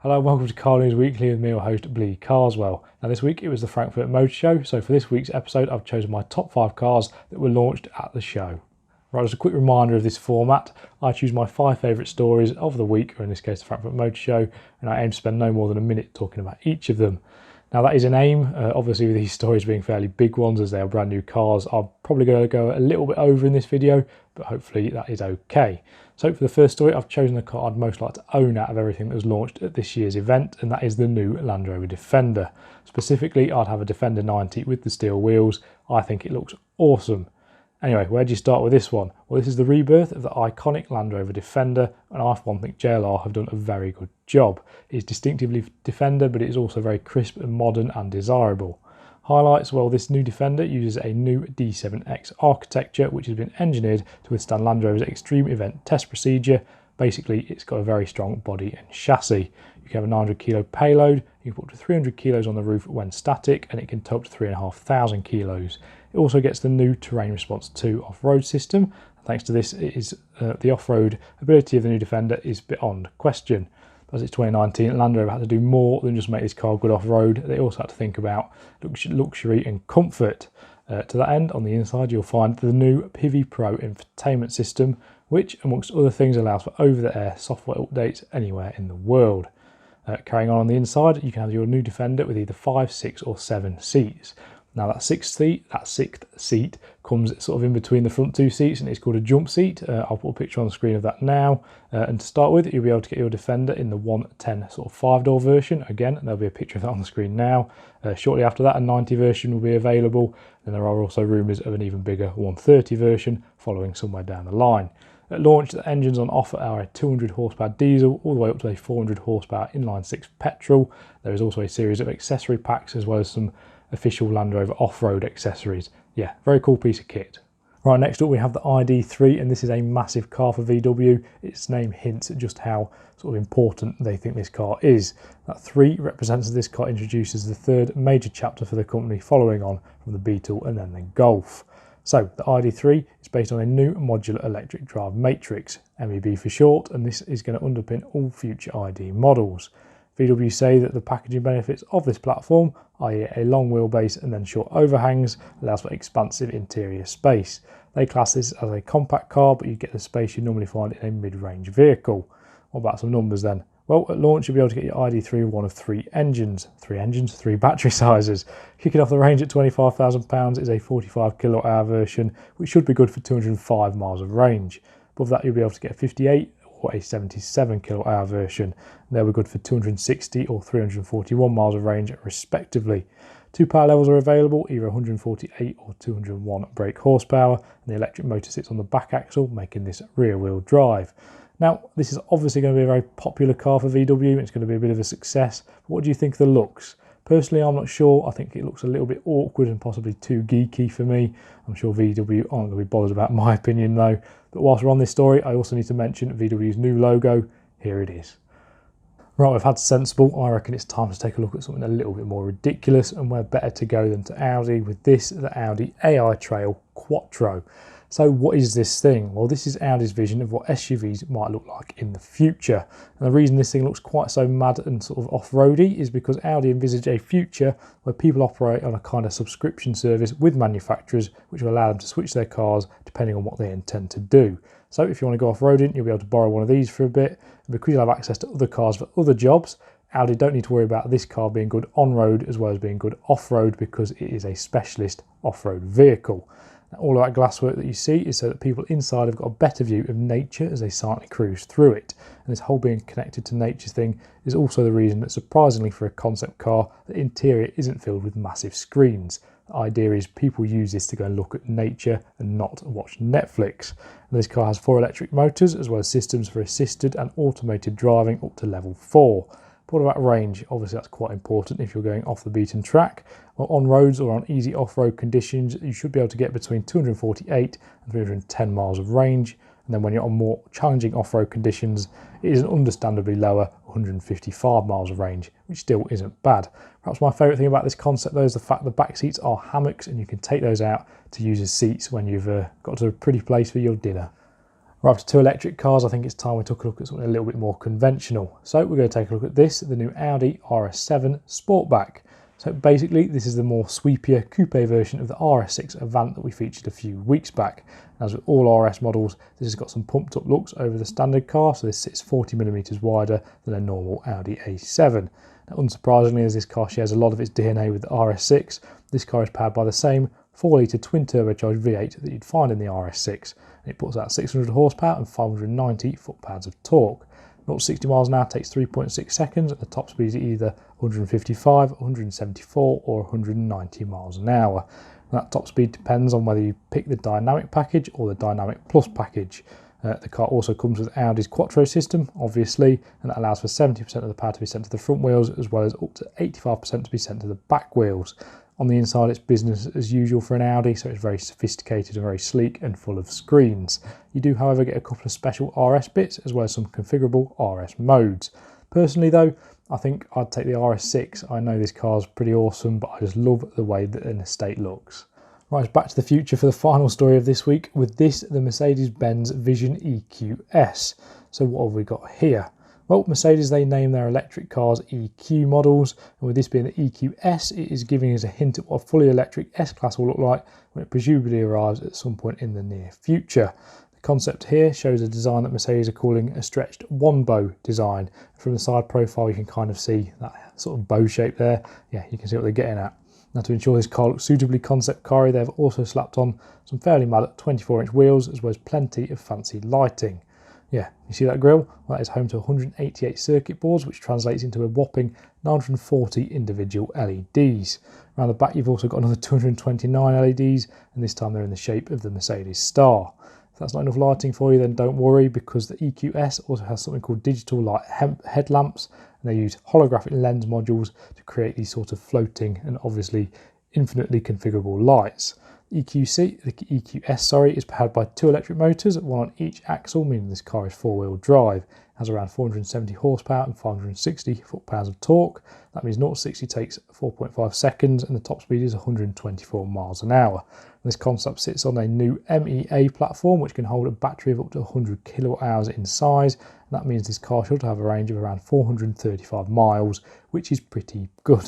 Hello and welcome to Car News Weekly with me, your host, Blee Carswell. Now this week it was the Frankfurt Motor Show, so for this week's episode I've chosen my top 5 cars that were launched at the show. Right, as a quick reminder of this format, I choose my 5 favourite stories of the week, or in this case the Frankfurt Motor Show, and I aim to spend no more than a minute talking about each of them. Now that is an aim, obviously with these stories being fairly big ones as they are brand new cars, I'm probably going to go a little bit over in this video, but hopefully that is okay. So for the first story, I've chosen the car I'd most like to own out of everything that was launched at this year's event, and that is the new Land Rover Defender. Specifically, I'd have a Defender 90 with the steel wheels. I think it looks awesome. Anyway, where do you start with this one? Well, this is the rebirth of the iconic Land Rover Defender, and I for one think JLR have done a very good job. It's distinctively Defender, but it is also very crisp and modern and desirable. Highlights, well, this new Defender uses a new D7X architecture which has been engineered to withstand Land Rover's extreme event test procedure. Basically, it's got a very strong body and chassis. You can have a 900 kilo payload, you can put up to 300 kilos on the roof when static, and it can tow up to 3,500 kilos. It also gets the new Terrain Response 2 off-road system. Thanks to this, it is the off-road ability of the new Defender is beyond question. As it's 2019, Land Rover had to do more than just make this car good off-road. They also had to think about luxury and comfort. To that end, on the inside you'll find the new Pivi Pro infotainment system, which amongst other things allows for over-the-air software updates anywhere in the world. Carrying on the inside, you can have your new Defender with either 5, 6 or 7 seats. Now that sixth seat comes sort of in between the front 2 seats, and it's called a jump seat. I'll put a picture on the screen of that now. And to start with, you'll be able to get your Defender in the 110 sort of 5-door version. Again, there'll be a picture of that on the screen now. Shortly after that, a 90 version will be available. And there are also rumours of an even bigger 130 version following somewhere down the line. At launch, the engines on offer are a 200 horsepower diesel all the way up to a 400 horsepower inline 6 petrol. There is also a series of accessory packs as well as some official Land Rover off-road accessories. Yeah, very cool piece of kit. Right, next up we have the ID3, and this is a massive car for VW. Its name hints at just how sort of important they think this car is. That 3 represents this car introduces the 3rd major chapter for the company, following on from the Beetle and then the Golf. So the ID3 is based on a new modular electric drive matrix, MEB for short, and this is going to underpin all future ID models. VW say that the packaging benefits of this platform, i.e. a long wheelbase and then short overhangs, allows for expansive interior space. They class this as a compact car, but you get the space you normally find in a mid-range vehicle. What about some numbers then? Well, at launch you'll be able to get your ID3 with one of 3 engines. 3 battery sizes. Kicking off the range at £25,000 is a 45 kilowatt hour version, which should be good for 205 miles of range. Above that you'll be able to get a 58 or a 77 kilowatt hour version. They'll be good for 260 or 341 miles of range respectively. 2 power levels are available, either 148 or 201 brake horsepower, and the electric motor sits on the back axle, making this rear wheel drive. Now, this is obviously going to be a very popular car for VW, it's going to be a bit of a success, but what do you think of the looks? Personally, I'm not sure. I think it looks a little bit awkward and possibly too geeky for me. I'm sure VW aren't going to be bothered about my opinion though. But whilst we're on this story, I also need to mention VW's new logo. Here it is. Right, we've had sensible. I reckon it's time to take a look at something a little bit more ridiculous, and where better to go than to Audi with this, the Audi AI Trail Quattro. So what is this thing? Well, this is Audi's vision of what SUVs might look like in the future. And the reason this thing looks quite so mad and sort of off-roady is because Audi envisage a future where people operate on a kind of subscription service with manufacturers, which will allow them to switch their cars depending on what they intend to do. So if you want to go off-roading, you'll be able to borrow one of these for a bit. And because you'll have access to other cars for other jobs, Audi don't need to worry about this car being good on-road as well as being good off-road, because it is a specialist off-road vehicle. Now, all of that glasswork that you see is so that people inside have got a better view of nature as they silently cruise through it. And this whole being connected to nature thing is also the reason that, surprisingly for a concept car, the interior isn't filled with massive screens. The idea is people use this to go and look at nature and not watch Netflix. And this car has 4 electric motors as well as systems for assisted and automated driving up to level 4. But what about range? Obviously that's quite important if you're going off the beaten track. Well, on roads or on easy off-road conditions, you should be able to get between 248 and 310 miles of range. And then when you're on more challenging off-road conditions, it is an understandably lower 155 miles of range, which still isn't bad. Perhaps my favourite thing about this concept though is the fact the back seats are hammocks, and you can take those out to use as seats when you've got to a pretty place for your dinner. Right, after two electric cars, I think it's time we took a look at something a little bit more conventional. So we're going to take a look at this, the new Audi RS7 Sportback. So basically, this is the more sweepier coupe version of the RS6 Avant that we featured a few weeks back. As with all RS models, this has got some pumped up looks over the standard car, so this sits 40mm wider than a normal Audi A7. Now, unsurprisingly, as this car shares a lot of its DNA with the RS6, this car is powered by the same 4-litre twin turbocharged V8 that you'd find in the RS6. And it puts out 600 horsepower and 590 foot-pounds of torque. 0 to 60 miles an hour takes 3.6 seconds, and the top speed is either 155, 174 or 190 miles an hour. And that top speed depends on whether you pick the Dynamic package or the Dynamic Plus package. The car also comes with Audi's Quattro system, obviously, and that allows for 70% of the power to be sent to the front wheels, as well as up to 85% to be sent to the back wheels. On the inside, it's business as usual for an Audi, so it's very sophisticated and very sleek and full of screens. You do, however, get a couple of special RS bits, as well as some configurable RS modes. Personally, though, I think I'd take the RS6. I know this car's pretty awesome, but I just love the way that an estate looks. Right, it's back to the future for the final story of this week. With this, the Mercedes-Benz Vision EQS. So what have we got here? Well, Mercedes, they name their electric cars EQ models, and with this being the EQS, it is giving us a hint at what a fully electric S-Class will look like when it presumably arrives at some point in the near future. The concept here shows a design that Mercedes are calling a stretched one-bow design. From the side profile, you can kind of see that sort of bow shape there. Yeah, you can see what they're getting at. Now, to ensure this car looks suitably concept car-y, they've also slapped on some fairly mad 24-inch wheels, as well as plenty of fancy lighting. Yeah, you see that grille? Well, that is home to 188 circuit boards, which translates into a whopping 940 individual LEDs. Around the back, you've also got another 229 LEDs, and this time they're in the shape of the Mercedes star. If that's not enough lighting for you, then don't worry, because the EQS also has something called digital light headlamps, and they use holographic lens modules to create these sort of floating and obviously infinitely configurable lights. The EQS is powered by two electric motors, one on each axle, meaning this car is four-wheel drive. It has around 470 horsepower and 560 foot-pounds of torque. That means 0 to 60 takes 4.5 seconds, and the top speed is 124 miles an hour. And this concept sits on a new MEA platform, which can hold a battery of up to 100 kilowatt hours in size. And that means this car should have a range of around 435 miles, which is pretty good.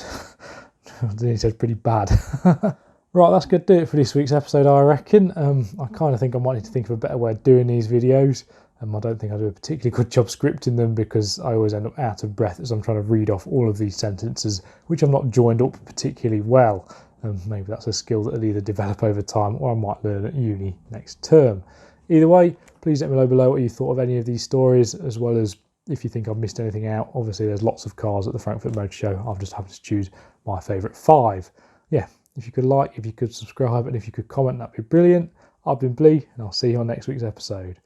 He said pretty bad. Right, that's going to do it for this week's episode, I reckon. I kind of think I might need to think of a better way of doing these videos. I don't think I do a particularly good job scripting them, because I always end up out of breath as I'm trying to read off all of these sentences, which I've not joined up particularly well. Maybe that's a skill that I'll either develop over time or I might learn at uni next term. Either way, please let me know below what you thought of any of these stories, as well as if you think I've missed anything out. Obviously, there's lots of cars at the Frankfurt Motor Show. I've just happened to choose my favourite 5. Yeah. If you could like, if you could subscribe, and if you could comment, that'd be brilliant. I've been Blee, and I'll see you on next week's episode.